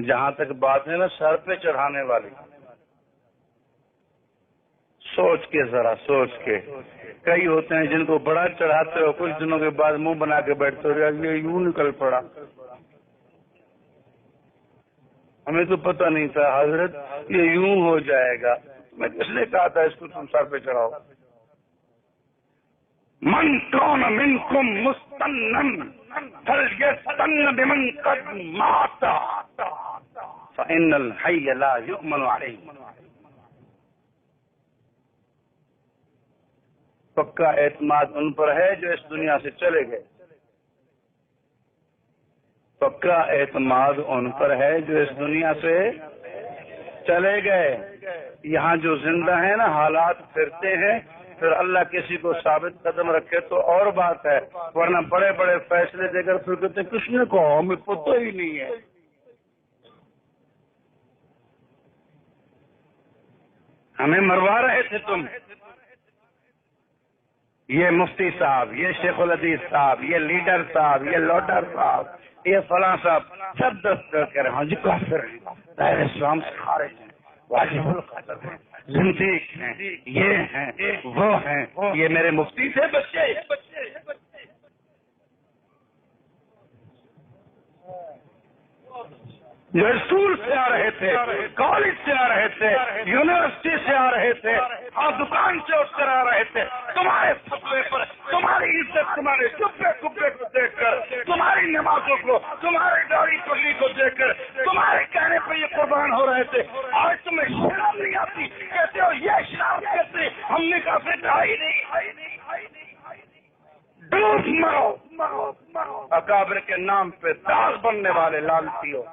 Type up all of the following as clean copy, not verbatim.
جہاں تک بات ہے نا سر پہ چڑھانے والی، سوچ کے ذرا سوچ کے، کئی ہوتے ہیں جن کو بڑا چڑھاتے ہو، کچھ دنوں کے بعد منہ بنا کے بیٹھتے ہو، یہ یوں نکل پڑا، ہمیں تو پتہ نہیں تھا حضرت یہ یوں ہو جائے گا، میں کس نے کہا تھا اس کو تم سر پہ چڑھاؤ؟ من کون منکم مستنن فلیستن بمن قد مات فإن الحی لا یؤمن علیہ۔ پکا اعتماد ان پر ہے جو اس دنیا سے چلے گئے، پکا اعتماد ان پر ہے جو اس دنیا سے چلے گئے۔ یہاں جو زندہ ہیں نا، حالات پھرتے ہیں، پھر اللہ کسی کو ثابت قدم رکھے تو اور بات ہے، ورنہ بڑے بڑے فیصلے دے کر پھر کہتے ہیں کس نے کہا، ہمیں پتہ ہی نہیں ہے۔ ہمیں مروا رہے تھے تم، یہ مفتی صاحب، یہ شیخ الحدیث صاحب، یہ لیڈر صاحب، یہ لوڈر صاحب، یہ فلاں صاحب، سب دست کر رہے، ہاں جی کافر ہیں، دائرہ اسلام سے خارج ہیں، واجب القتل ہیں، زندیق ہیں، یہ ہیں وہ ہیں، یہ میرے مفتی سے بچے۔ جو اسکول سے آ رہے تھے، کالج سے آ رہے تھے، یونیورسٹی سے آ رہے تھے، اور دکان سے اٹھ کر آ رہے تھے، تمہارے فتوے پر، تمہاری عزت، تمہارے چپے کپے کو دیکھ کر، تمہاری نمازوں کو، تمہاری داڑھی پلی کو دیکھ کر، تمہارے کہنے پر یہ قربان ہو رہے تھے۔ آج تمہیں شرم نہیں آتی، کہتے ہو یہ شرم کیسے، ہم نے کافی کہا ہی نہیں۔ ڈوب مرو، اکابر کے نام پہ داغ بننے والے لالتی ہو۔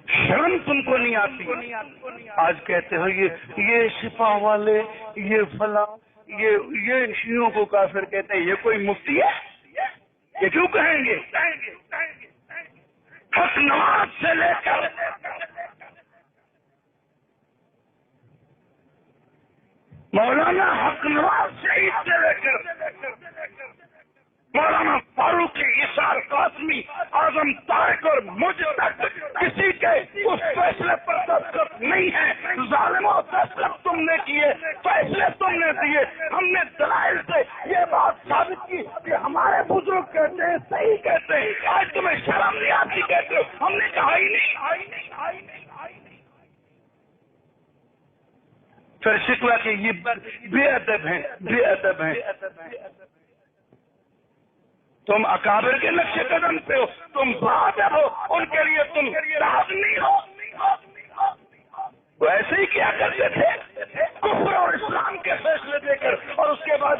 شرم تم کو نہیں آتی، آج کہتے ہو یہ شفا والے، یہ فلاں، یہ شیعوں کو کافر کہتے ہیں، یہ کوئی مفتی ہے؟ یہ کیوں کہیں گے؟ حق نواز سے لے کر مولانا حق نواز شہید سے لے کر مولانا فاروق عیسیٰ قاسمی، اعظم طارق اور مجھ تک کسی کے اس فیصلے پر دستخط نہیں ہے۔ ظالموں، دستخط تم نے کیے، فیصلے تم نے دیے، ہم نے دلائل سے یہ بات ثابت کی کہ ہمارے بزرگ کہتے ہیں، صحیح کہتے ہیں، آج تمہیں شرم نہیں آتی کہتے ہو ہم نے کہا ہی نہیں۔ پھر شکوا کہ یہ بے ادب ہیں، بے ادب ہیں۔ تم اکابر کے نقش قدم پہ ہو، تم بہادر ہو، ان کے لیے تم راز نہیں ہو۔ وہ ایسے ہی کیا کرتے تھے، کفر اور اسلام کے فیصلے دے کر، اور اس کے بعد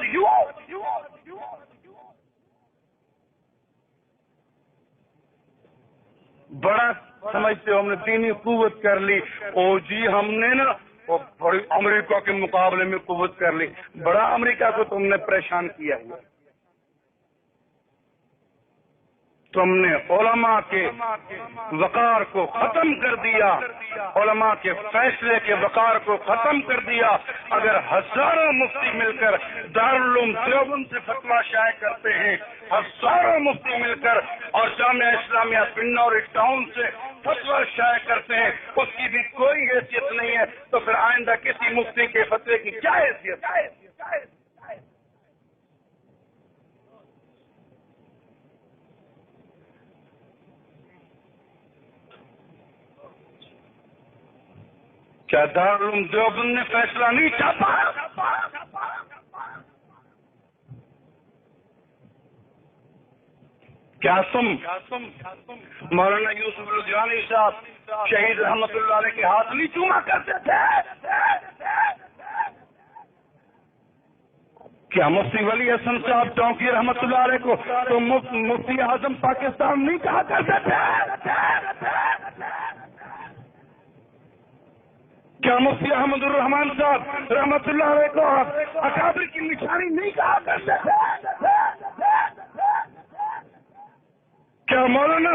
بڑا سمجھتے ہو ہم نے دینی قوت کر لی، او جی ہم نے نا وہ بڑی امریکہ کے مقابلے میں قوت کر لی، بڑا امریکہ کو تم نے پریشان کیا ہے۔ تم نے علماء کے وقار کو ختم کر دیا، علماء کے فیصلے کے وقار کو ختم کر دیا۔ اگر ہزاروں مفتی مل کر دارالعلوم دیوبند سے فتویٰ شائع کرتے ہیں، ہزاروں مفتی مل کر اور جامعہ اسلامیہ بنور ٹاؤن سے فتویٰ شائع کرتے ہیں، اس کی بھی کوئی حیثیت نہیں ہے، تو پھر آئندہ کسی مفتی کے فتوے کی کیا حیثیت ہے؟ کیا دارالعلوم دیوبند نے فیصلہ نہیں چھاپا؟ کیا تم مولانا یوسف الجوانی صاحب شہید رحمت اللہ علیہ کے ہاتھ نہیں چوما کرتے تھے؟ کیا مفتی ولی حسن صاحب ٹونکی رحمت اللہ علیہ کو تو مفتی اعظم پاکستان نہیں کہا کرتے تھے؟ کیا مفتی احمد الرحمان صاحب رحمت اللہ علیہ کو اکابر کی نشانی نہیں کہا کرتے تھے؟ کیا مولانا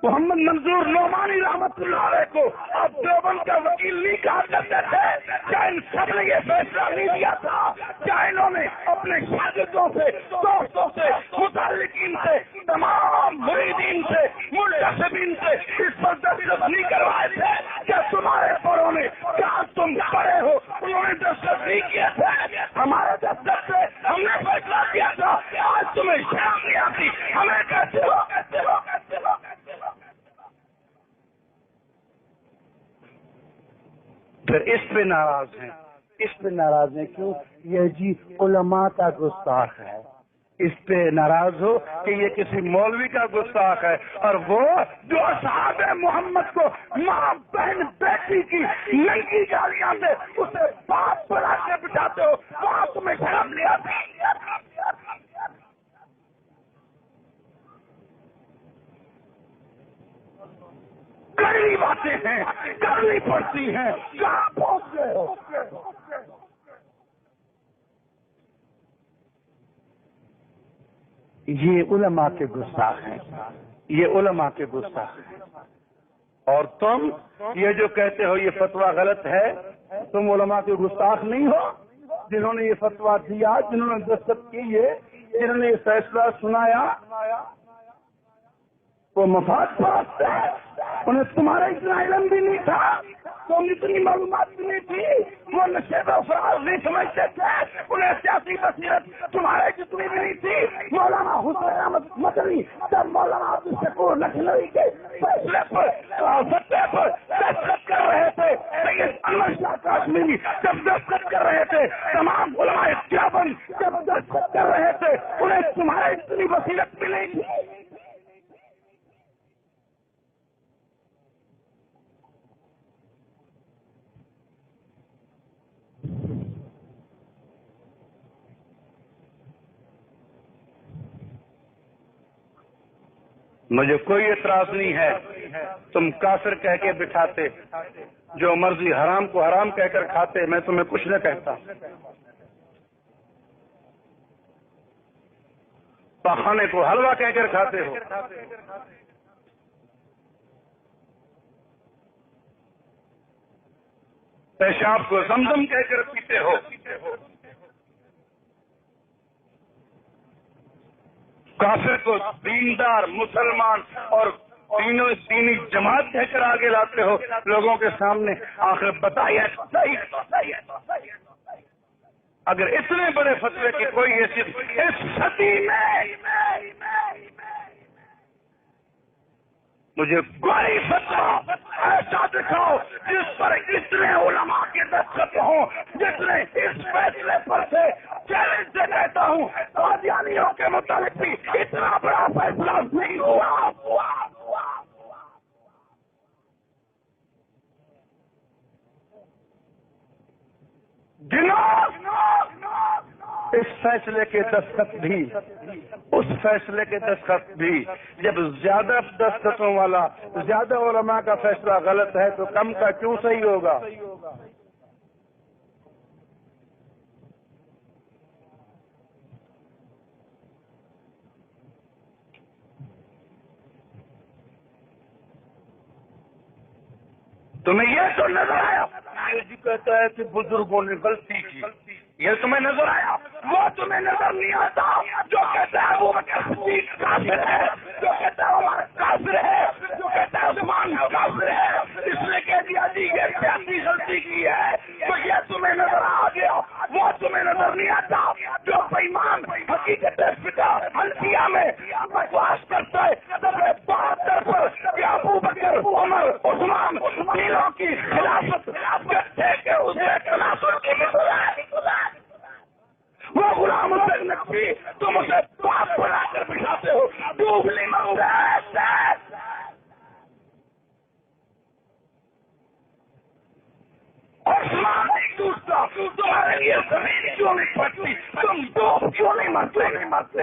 محمد منظور نعمانی رحمت اللہ علیہ کو اب دیوبند کا وکیل نہیں کہا کرتے تھے؟ کیا ان سب نے یہ فیصلہ نہیں دیا تھا؟ کیا انہوں نے اپنے شاگردوں سے، دوستوں سے، متعلقین سے، تمام مریدین سے، منتسبین سے اس پر دستخط نہیں کروائے تھے؟ کیا تمہارے بڑوں نے، کیا تم بڑے ہو، انہوں نے دستخط نہیں کیے تھے؟ ہمارے دستخط سے ہم نے فیصلہ کیا تھا، آج تمہیں شرم نہیں آتی؟ ہمیں کہتے ہو پھر اس پہ ناراض ہیں، اس پہ ناراض ہیں کیوں؟ یہ جی علماء کا گستاخ ہے، اس پہ ناراض ہو کہ یہ کسی مولوی کا گستاخ ہے، اور وہ جو اصحاب محمد کو ماں بہن بیٹی کی ننگی گالیاں دے اسے باپ بنا کے بٹھاتے ہو، وہاں تمہیں شرم نہیں آتی؟ کڑوی باتیں ہیں، کرنی پڑتی ہیں، کہاں پہنچ گئے ہو؟ یہ علماء کے گستاخ ہیں، یہ علماء کے گستاخ ہیں، اور تم یہ جو کہتے ہو یہ فتویٰ غلط ہے، تم علماء کے گستاخ نہیں ہو؟ جنہوں نے یہ فتویٰ دیا، جنہوں نے دستخط کیے، جنہوں نے یہ فیصلہ سنایا، وہ مفاد پرست ہے، انہیں تمہارا اتنا علم بھی نہیں تھا، تم اتنی معلومات بھی نہیں تھی، وہ نشے و فراز نہیں سمجھتے تھے، انہیں سیاسی بصیرت تمہارے جتنی بھی نہیں تھی۔ مولانا حسین احمد مدنی جب مولانا عبدالشکور لکھنوی کے فیصلے پر فتوے پر دستخط کر رہے تھے، سید انور شاہ کاشمیری جب دستخط کر رہے تھے، تمام علماء دیوبند جب دستخط کر رہے تھے، انہیں تمہارے اتنی بصیرت بھی نہیں تھی۔ مجھے کوئی اعتراض نہیں ہے، تم کافر کہہ کے بٹھاتے، جو مرضی حرام کو حرام کہہ کر کھاتے، میں تمہیں کچھ نہ کہتا۔ پخانے کو حلوہ کہہ کر کھاتے ہو، پیشاب کو زمزم کہہ کر پیتے ہو، کافر کو دیندار مسلمان اور تینوں دینی جماعت کہہ کر آگے لاتے ہو لوگوں کے سامنے۔ آخر بتائیے اگر اتنے بڑے فتوے کی کوئی حیثیت اس صدی میں، مجھے کوئی فتویٰ ایسا دکھاؤ جس پر اتنے علماء کے دستخط ہوں، جتنے اس فیصلے پر سے چیلنج سے کہتا ہوں قادیانیوں کے متعلق بھی اتنا بڑا فیصلہ نہیں ہوا۔ اس فیصلے کے دستخط بھی، اس فیصلے کے دستخط بھی، جب زیادہ دستخطوں والا، زیادہ علماء کا فیصلہ غلط ہے تو کم کا کیوں صحیح ہوگا؟ تمہیں یہ تو نظر آیا یہ جی کہتا ہے کہ بزرگوں نے غلطی کی، یہ تمہیں نظر آیا؟ وہ تمہیں نظر نہیں آتا جو کہتا ہے ابو بکر صدیق کافر ہے، جو کہتا ہے عمر کافر ہے، جو کہتا ہے عثمان کافر ہے، اس نے کہہ دیا جی یہ سیاسی غلطی کی ہے، تو یہ تمہیں نظر آ گیا۔ وہ تمہیں نظر نہیں آتا جو بےایمان حقیقت حنفیہ میں بکواس کرتا ہے صفحے 72 پر کہ ابو بکر عمر عثمان تینوں کی خلافت وہ غلام حسین نقوی تم اسے باپ بنا کر بٹھاتے ہو، ڈوبلی منگا عثمان نہیں ٹوٹتا، تمہارے لیے زمین کیوں نہیں پھٹتی، تم ڈوب کیوں نہیں مرتے؟